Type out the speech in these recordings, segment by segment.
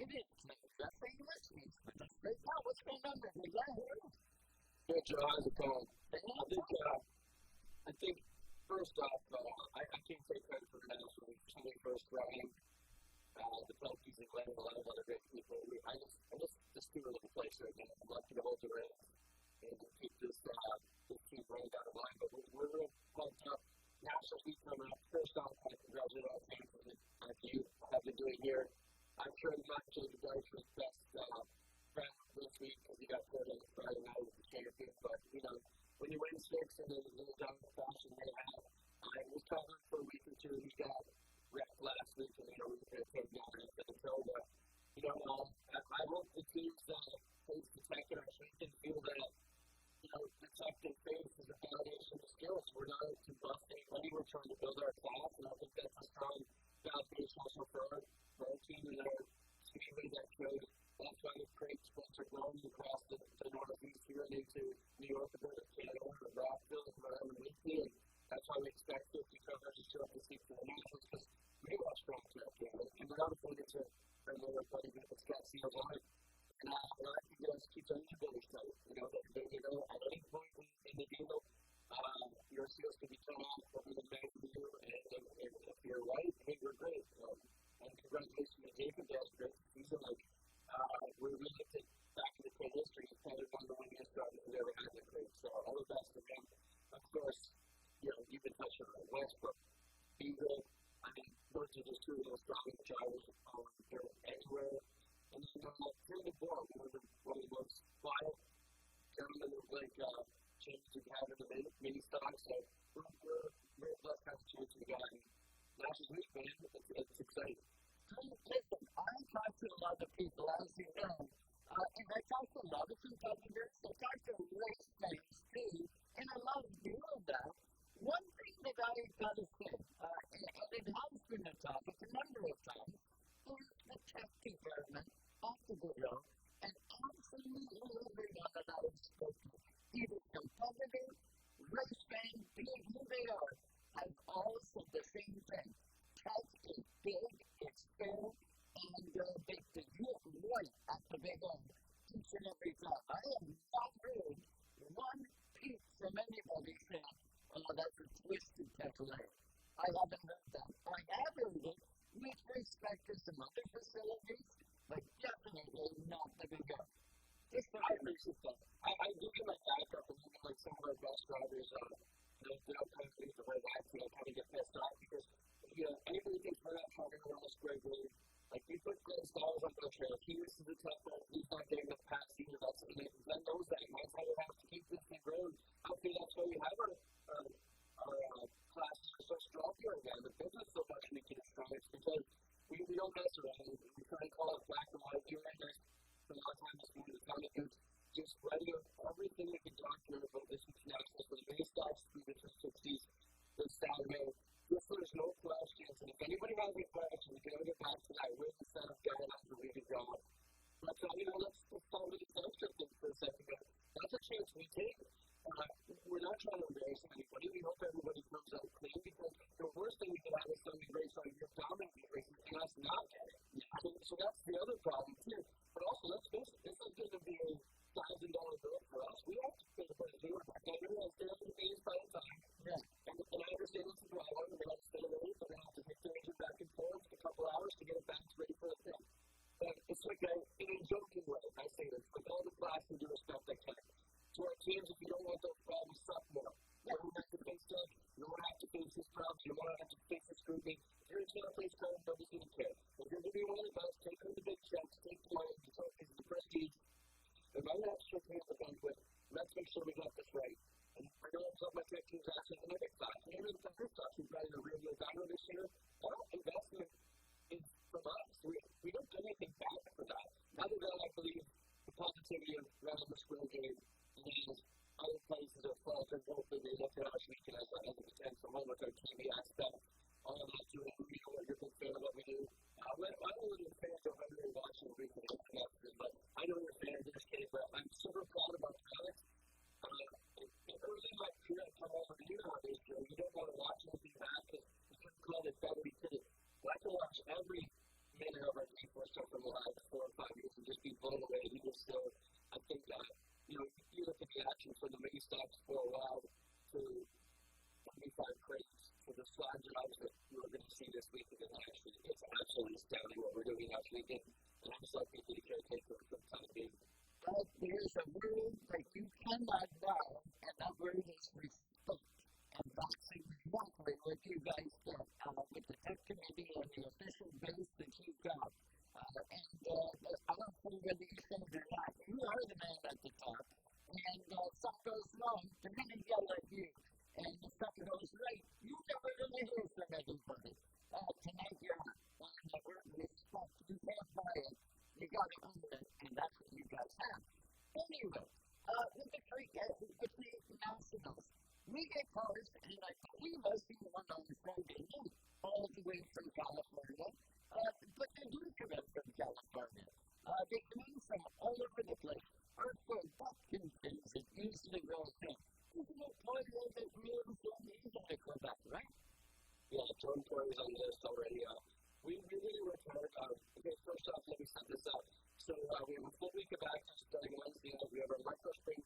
It is. Jeffrey, you listening to me right now. What's going on with me? Yeah, Good, Joe. How's it going? hey, I think first off, I can't take credit for the national 21st round. The Pelicans and Glenn, a lot of other great people. I just do a little place right now. I'm lucky to hold the reins and to keep this team running down the line. But we're real pumped up. National Week coming up. First off, I congratulate all fans on what you have been doing here. I'm sure it's not Jacob Dyer's best friend this week because he got put on Friday night with the champion. But, you know, when you win six and then a little down the fashion they have, I was covering for a week or two. He got wrecked last week and, you know, we were going to take down until the, you know, I hope the team's face the tech in our week and feel that, you know, the tech and face is a foundation of skills. We're not to bust anybody. We're trying to build our class, and I think that's a strong foundation also for our team and our speedway that could also create sponsor growing across the Northeast here and into New York, Canada, or Rockville, and wherever it may be. And that's why we expect 50 covers to show up this week for the Nationals because we do have strong track game. And we're not afraid to bring over everybody if it's got seals on it. And I think you guys keep telling your builders tight. You know, at any point in the deal, your seals can be turned off over the man for you. And if you're right, hey, we're great. And congratulations to Jacob. That's great season. Like, we're really back in the play history. He's probably one of the winningest drivers we've ever had in the crate. So all the best to him. Of course, you know, you've been touching on Westbrook. Beagle. I mean, those are just two of the strongest drivers anywhere. And then through the board, one of the most quiet gentlemen of changes we have in the mini stock. So we're blessed to have a chance to be gotten. National Week, man, it's exciting. listen, I talk to a lot of people, as you know, and I talk to a lot of competitors. I talk to race fans, too, and I love doing that. One thing that I got to say, and it has been a topic a number of times, is the tech department of the video, and absolutely everyone that I have spoken to, either competitor, race fan, be it who they are, have all said the same thing. Tech is big, it's fair, and they get right at the big end each and every time. I have not heard one peep from anybody saying, oh, that's a twisted tech layer. I haven't heard that. I have heard it with respect to some other facilities, but definitely not the big end. I appreciate that. I do get my back up and even like some of our best drivers, they don't kind of use the way I feel, kind of get pissed off because, you know, anybody thinks we're not talking about this great league. Like, we put Glenn Stallers on the trail. He uses the tough one. He's not getting the past either. That's and Glenn knows that. That's how we have to keep this thing growing. I think that's why we have our classes are so strong here again. The business so much we can strong. It's because we don't mess around. We try to call it black and white. You and I for a long time this morning, the comment is just writing up everything we can talk to about this week's nationals for the mini stocks, through the 60s, this Saturday. Just there's no questions. And if anybody has any questions, we can get back to that written set of guidelines that we can draw. But, you know, let's talk about this extra thing for a second. That's a chance we take. We're not trying to embarrass anybody. We hope everybody comes out clean because the worst thing we can have is somebody race on your dominant racing and us not get it. So that's the other problem, too. But also, let's face it, this is going to be a $1,000 bill for us. We have to pay for the deal. I realize there's going to be by the time. Yeah. And I understand it's a drive. They have to stay away, but they have to take the engine back and forth a couple hours to get it back ready for the thing. But it's like in a joking way, I say this, like all the class and due respect I can. To our teams, if you don't want those problems, suck more. You don't have to face stuff. You don't have to face this problem. You don't have to face this scrutiny. If you're in channel place code, nobody's going to care. If you're going to be one of the best, take the big checks, take the money, the trophies, the prestige. If I'm not stripping at the banquet, let's make sure we got this right. And I know some of my tech teams actually in the next class. Even in the first class, we've got a real deal down this year. Our investment is from us. We don't get anything back for that. Other than, I believe, the positivity of running the school game and other places are fault and hopefully they look at us as a potential home with our TV aspect. All of that too, we know you're a big fan of what we do. may have ever seen for stuff from the last 4 or 5 years and just be blown away. He was still, I think, you look at the action for the mini stops for a while to 25 crates for the slides and obs that we were going to see this week. And actually, it's absolutely astounding what we're doing actually again. And I'm just like, we need to caretaker for the time being. But there's a word that you cannot know, and that word is respect. And that's exactly what you guys get with the tech committee and the official base that you've got. I don't know whether you think or not, you are the man at the top. And something goes wrong, they're going to yell at you. And if something goes right, you never really hear from anybody. Tonight you're not. And the word respect, you can't buy it. You got to own it, and that's what you guys have. Anyway, with the nationals, we get cars, and I believe I see one on Friday night, all the way from California. But they do come in from California. They come in from all over the place. Earthquake, Bucking things that usually go in. Isn't it Toyota that moves so easily come back, right? Yeah, John Toy's on the list already. We really worked hard. Okay, first off, let me set this up. So we have a full week of action starting Wednesday night. We have our micro spring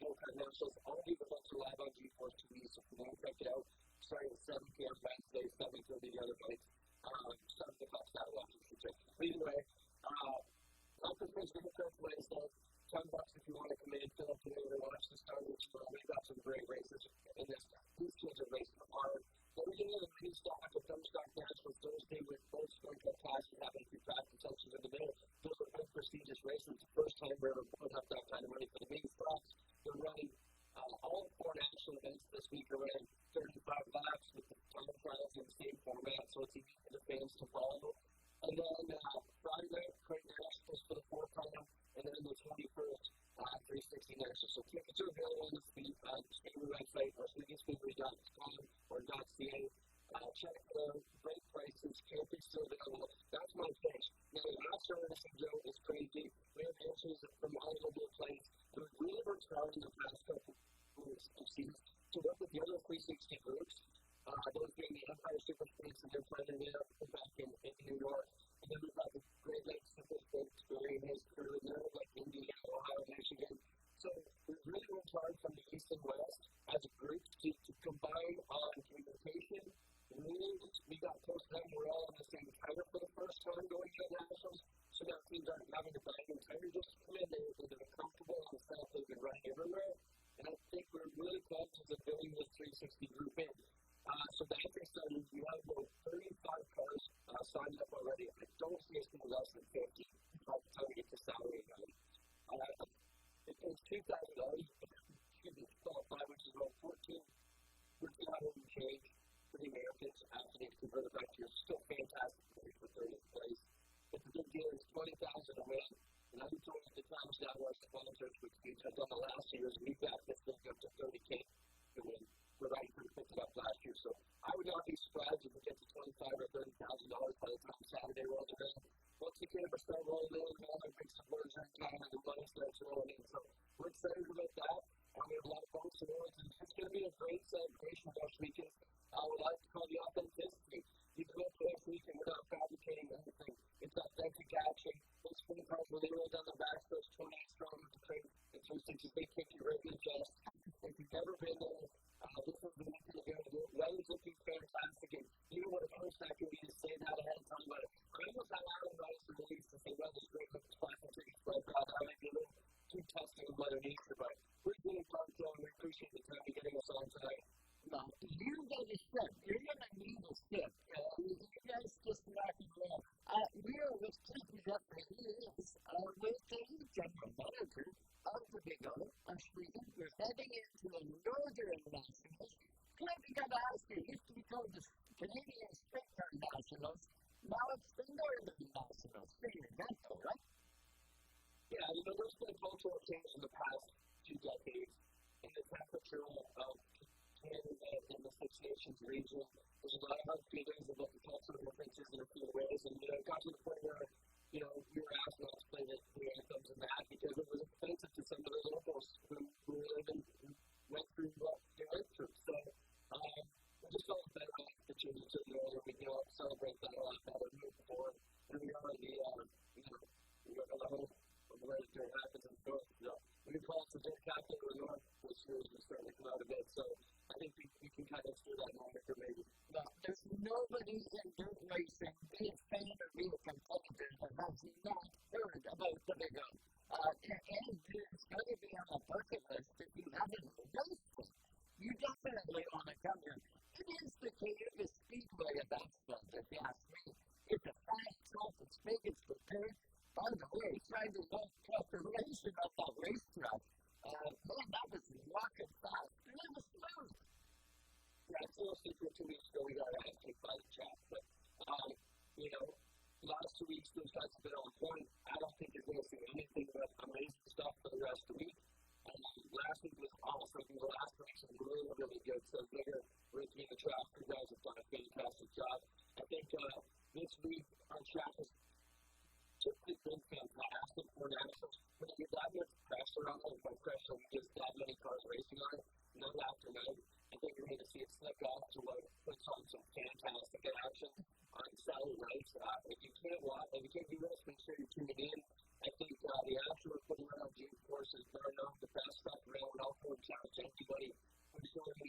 go-kart nationals. All the results are live on GeForce TV, so if you want to check it out, starting at 7 p.m. Wednesday, 7:30 the other night. 7 o'clock Saturday, I should check. But either way, micro spring's go-kart Wednesday. $10 if you want to come in, fill up the way to watch the start of the show. We've got some great races in this. These kids are racing hard. Then we get into the mini stock of Thumbstock Nationals Thursday with both Spring Cup classes having 2 practice sections in the middle. Those are big prestigious races. It's the first time we're ever putting up that kind of money for the mini stocks. They're running all 4 national events this week are running 35 laps with the time trials in the same format, so it's easy for the fans to follow. And then Friday night, Crate Nationals for the 4th time, and then the 21st, 360 Nationals. So tickets are available on the Speedway website, or speedway.com or .ca. Check the great prices, camping's still available. That's my pitch. Now, the last service Joe is crazy. We have answers from all over the place. We've really worked hard in the past couple of seasons to work with the other 360 groups. Those being the Empire Super Speeds and they're planning it up back in New York. And then we've got the Great Lakes Super Speeds, Barry and his crew, and they're like Indiana, Ohio, Michigan. So we've really worked hard from the East and West as a group to combine on communication. We got close to them. We're all on the same tire for the first time going to the Nationals. So now teams aren't having to buy new tires just to come in. They're comfortable on the stuff they've been running everywhere. And I think we're really close to building this 360 group in. So the entry started, we have about 35 cars signed up already. I don't see us being less than 50 by the time we get to salary night. It's $2,000, which is about 14 and change for the Americans after they convert it back to still fantastic for 30th place. But the big deal is $20,000 a win. And I'm told at the times now our sponsors, which we've done the last years, we've got this thing up to $30K to win. We're right here to pick it up last year. So I would not be surprised if we get to $25,000 or $30,000 by the time Saturday rolls around. Once the cameras start rolling in, all the big supporters are in town and the money starts rolling in. So we're excited about that. We have a lot of folks in Oregon. It's going to be a great celebration this weekend. I would like to call the authenticity. You go to this weekend, we're not fabricating anything. It's authentic action. Those spin cars, when they roll down the back, those 28 strong with the crate and 360s, they kick you right in the chest. If you've never been there, this is the weekend to go. The weather's looking fantastic. And you know what a bonus that can be to say that ahead of time, but I almost had Aaron Rice to release to say weather's great with the classic tickets, but that might be a little too testing of Mother Nature, but we're doing part two, and we appreciate the time you're getting us on tonight. Now, you get a step. You're going to need a step. You guys just rock and roll. We're with Jeffery. He is with the general manager of the Big O, Ohsweken. We're heading into a northern nationals. Clint, we got to ask you, it used to be called the Canadian Sprint Car Nationals. Now it's the Northern Nationals. Figure that though, right? Yeah, there's been a cultural change in the past 2 decades in the temperature of Canada and the Six Nations region. There's a lot of hard feelings about the cultural differences in a few ways, and it got to the point where, we were asked not to play the anthems and that because it was offensive to some of the locals who went through what they went through. So, we just felt better off to change it to the northern. We can celebrate that a lot better moving forward. And we are new class of Dirt Captain or North this year is starting to come out a bit. So I think you can kind of steer that moniker maybe. Well, there's nobody in dirt racing, be it fan or be it competitor, that has not heard about the Big O. And it's going to be on a bucket list if you haven't raced it. You definitely want to come here. It is the Ohsweken Speedway of asphalt, if you ask me. It's a fast track, it's big, it's prepared. By the way, trying to walk preparation of that racetrack. Man, that was rocking fast. And it was smooth. Yeah, it's a little secret 2 weeks ago we got actually by the track, but you know, last 2 weeks those guys have been on point. I don't think you're going to see anything but amazing stuff for the rest of the week. Last week was awesome. The last race was really, really good. So bigger, Ricky and the track, you guys have done a fantastic job. I think this week our track is typically been fantastic for nationals. When you get that much pressure on it, by pressure, just that many cars racing on it, night after night, I think you're going to see it slip off to what puts on some fantastic action on Saturday nights. If you can't watch, if you can't do this, make sure you're tuning in. I think the action we're putting on June 4th is very known the best stuff around, and I'll challenge anybody who's going to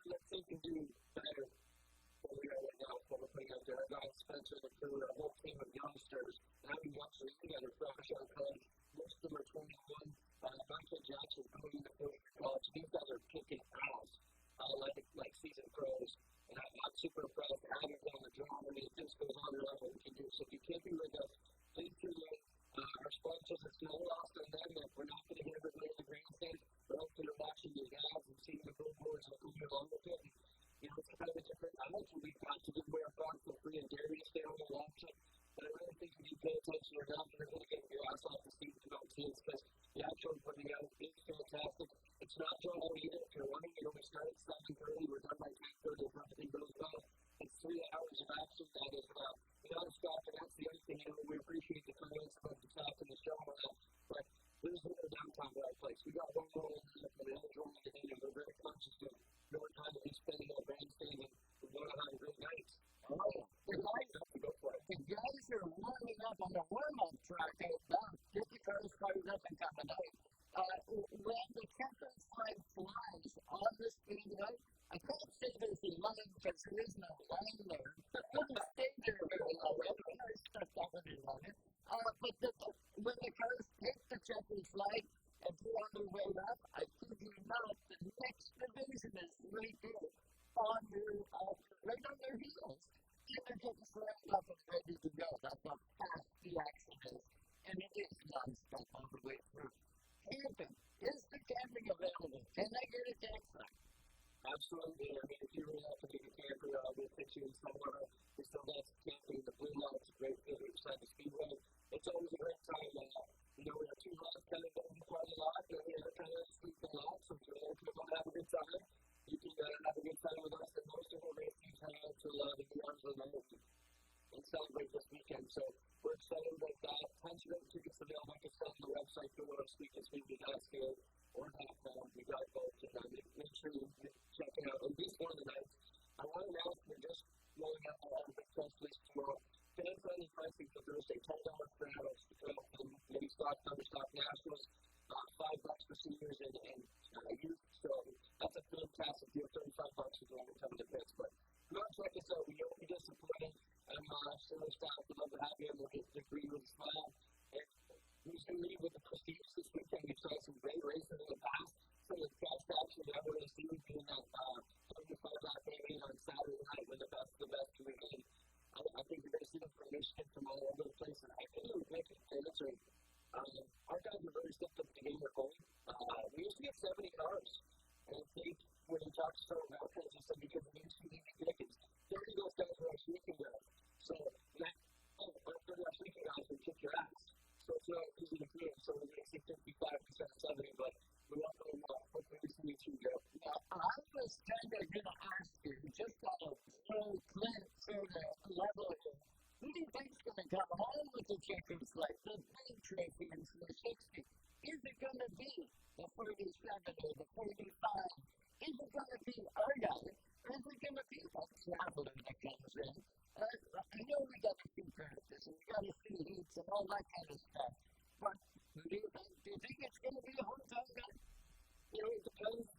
let's think and do better than we are right now. What we're putting out there. Our guy Spencer, the crew, a whole team of youngsters, and having youngsters together fresh out of college. Most of them are 21. Michael Jackson going into college. These guys are kicking ass like season pros. And I'm super impressed. Having on the drum, I mean, it just goes on and on what we can do. So if you can't be with us, please tune in. Our sponsors, it's no loss on them that we're not going to get everybody in the grandstand, but hopefully they're watching the ads and seeing the billboards and moving along with it. And, you know, it's kind of a different attitude we've got to give away our product for free and dairy to stay on the long term. But I really think when you pay attention, you're not going to really get your ass off the seat to don't see it because the action we're putting out is fantastic. It's not drawn out either. If you're running, you know, we start at 7:30, we're done by 10:30 if everything goes well. It's 3 hours of action that is non-stop, and that's the other thing. You know, we appreciate the comments about the top and the show and that, but there's no downtime at our place. We got one more in there for the enjoyment of the day, and we're very conscious of no time to be spending on bandstand, and we want to have great nights. The guys are warming up on the warm-up track out back. Get the cars fired up and coming out. When the checkered flag flies on the speedway, I can't say there's a line because there is no line there. It doesn't stay there very long. Every car stuck on it on it. But when the cars hit the checkered flag and go on their way up, I kid you not, the next division is right there on their, right on their heels. And they're getting slammed up and ready to go. That's how fast the action is. And it is non-stop all the way through. Camping. Is the camping available? Can I get a taxi? Absolutely. I mean, if you really have to take a camper, we'll put you in somewhere. We still got some camping in the Blue Lot. It's a great field beside the Speedway. It's always a great time. You know, we have 2 lots kind of in the party lot, and we have kind of sleeping lot. So if you're there to come have a good time, you can have a good time with us. And most of our race teams hang out till the new hours of the night and celebrate this weekend. So we're excited about that. Tons of great tickets available. Like I said on the website, go to Ohsweken Speedway or .com. We got both. And make sure you check it out. At least one of the nights. I want to announce we're just rolling out a big press release tomorrow. Fan-friendly pricing for Thursday. $10 per adults, maybe stock, understock nationals. $5 for seniors and youth. So that's a fantastic deal. $35 for the long time to pits. But come on, check us out. We know you're disappointed. I'm sure the staff would love to have you, and we'll get to agree with a smile. And who's going to lead with the prestige this weekend? We've tried some great races in the past. Some of the fast action that we're going to see being that 25-lap main on Saturday night when the best remain. I think you're going to see them from Michigan, from all over the place. And I think it would make it famous. Our guys are really stepped up the game they're going. We used to get 70 cars. And I think when you talk to some Americans, he said because of these 2 leading tickets, 30 of those guys are Ohsweken guys. So that, Ohsweken guys would kick your ass. So it's not easy to do. So we're going to see 55% 70, but we want to hopefully we see you go. Now, I was kind of going to ask you, just on a low Clint sort of level here, who do you think's going to come home with the checkered flag, the big trophy in 460? Is it going to be the 47 or the 45? Is it going to be our guy? Or is it going to be that traveler that comes in? I know we got to see practice and we got to see heats and all that kind of stuff. But who do you think? Do you think it's going to be a hometown guy? It depends.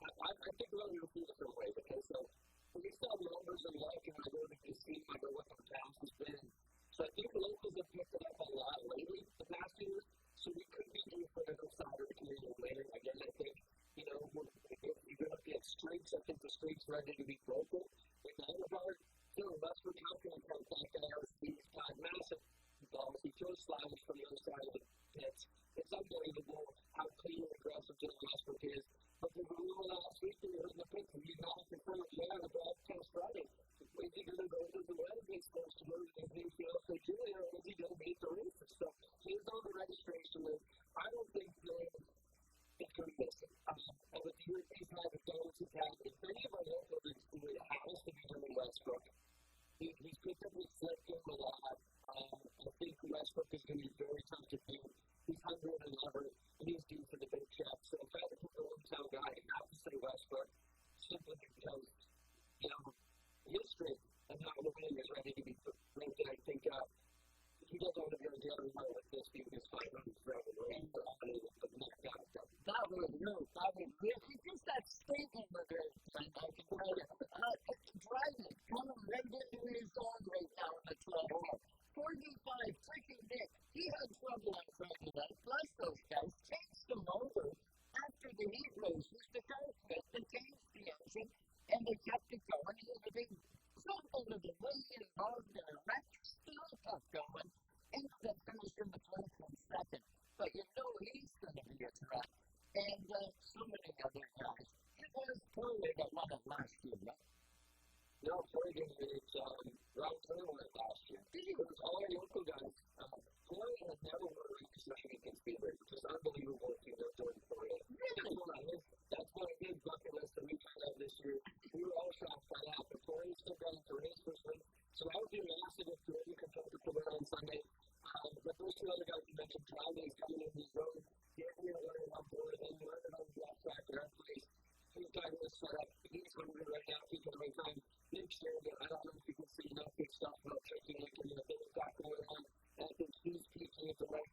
I think about it in a few different ways. Okay, so we still have numbers and luck, and I go to the scene, I go what the town's has been. So I think locals have picked it up a lot lately the past years. So we could be due for an outsider to come in later. Again, I think, if you're going to get streaks, I think the streak's ready to be broken. In the other part, Westbrook, how can I come back out? He's got massive balls. He throws sliders from the other side of the pits. It's unbelievable how clean and aggressive Joe Westbrook is. But the rule last week, we heard the pits, and he's not in front of the ball comes running. Is he going to go to the red? He's supposed to go to his new field for Junior, or is he going to beat the races? So he's on the registration list. I don't think it's going to miss it. And with the years he's had, the dollars he's had, if any of our locals it has to be doing Westbrook. He's picked up his slip game a lot. I think Westbrook is going to be very tough to beat. He's 111, and he's due for the big check. So if I had to pick a hometown guy, I have to say Westbrook, simply because, history of not winning is ready to be linked. And I think he doesn't want to go the other way with this being his 500th round of the league. That would really, just that statement of it, I can tell you. Driving, coming right into his zone right now in the 12 hole. 45, freaking Nick. He had trouble on Friday night. Plus those guys changed the motor after the heat races. The car quit, they changed the engine, and they kept it going. It was a big something of the way involved in a wreck. Still kept going. Ended up finishing the place in second. But he's going to be a threat. And so many other guys. It was Corey that won it last year, right? No, Corey didn't. It's Rob Turner won it last year. It was all our local guys. Corey had never won a race in Ohsweken Speedway, which is unbelievable if you know Jordan Corey. That's one of his bucket list that we found out this year. We were all shocked by that, but Corey still got into race first week. So that would be massive if Corey could come to the win on Sunday. But those two other guys you mentioned, Driving is coming in his road. Jeffery learning on board, and he learned on the left track or that place. He's got his set up. He's hungry right now. He's going to make time. Next year, I don't know if you can see enough good stuff about checking in and the things got going on. And I think he's peaking at the right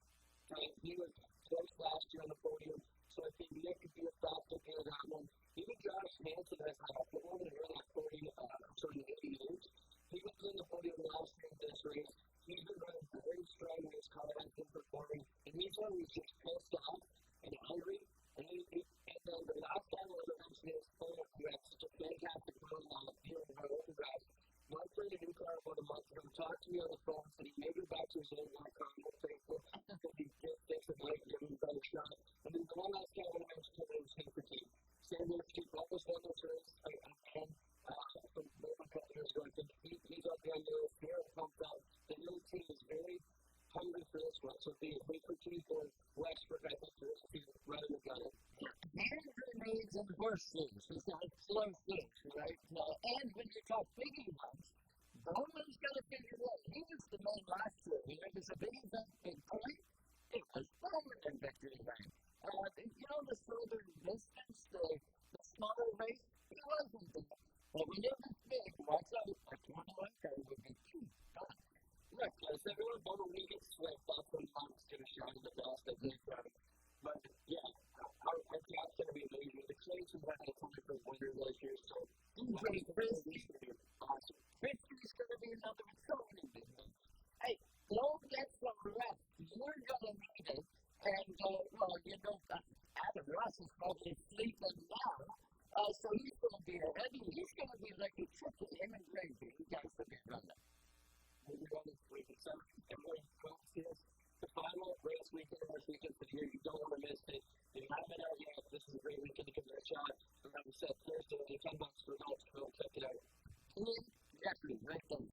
time. He was close last year on the podium, so I think Nick could be a fast looking at that one. Even Josh Hansen has had a podium in that podium, the 80 years. He was in the podium last year in this race. He's been running very strong in his car, has been performing, and he's always just pissed off and hungry. And then the last time I was mentioning his phone, who had such a fantastic run dealing with our older guys. Mark played a new car about a month ago, talked to me on the phone, said he made it back to his old car, I'm thankful, because he just thinks it might give him a better shot. And then the one last guy I want to mention was Jeffery. Same with Chief, almost won this race again. From a couple years ago, I think he's up there on the list. They're pumped up. The new team is very hungry for this one. So the Jeffery for Westbrook, I think, is right in the gun. Andrew needs and horses. He's got slow things, right? And when you talk biggie ones, Bowman's got to figure it out. He was the man last year. It was a big event, big point. It was Bowman in victory lane. The further distance, the smaller race, he wasn't there. But when it was big, watch out, a 21 car would be too fun. Look, everyone Bowman, we get swept up when Monk's going to shine the best, I think. But, yeah, our job's going to be amazing. The Clays have had a ton of winners this year, so awesome. Victory's going to be another one. So many business. Hey, don't get some rest. You're going to need it. And, Adam Ross is probably sleeping now. So he's going to be heavy. He's going to be like a triple him and Gravy. You guys will be running. We're going to sleep. So, everybody comes to us. The final race weekend this weekend for the year. You don't want to miss it. If you haven't been out yet, this is a great weekend to give it a shot. And like we said, Thursday, $10 for adults. Go check it out. Jeffery, right there.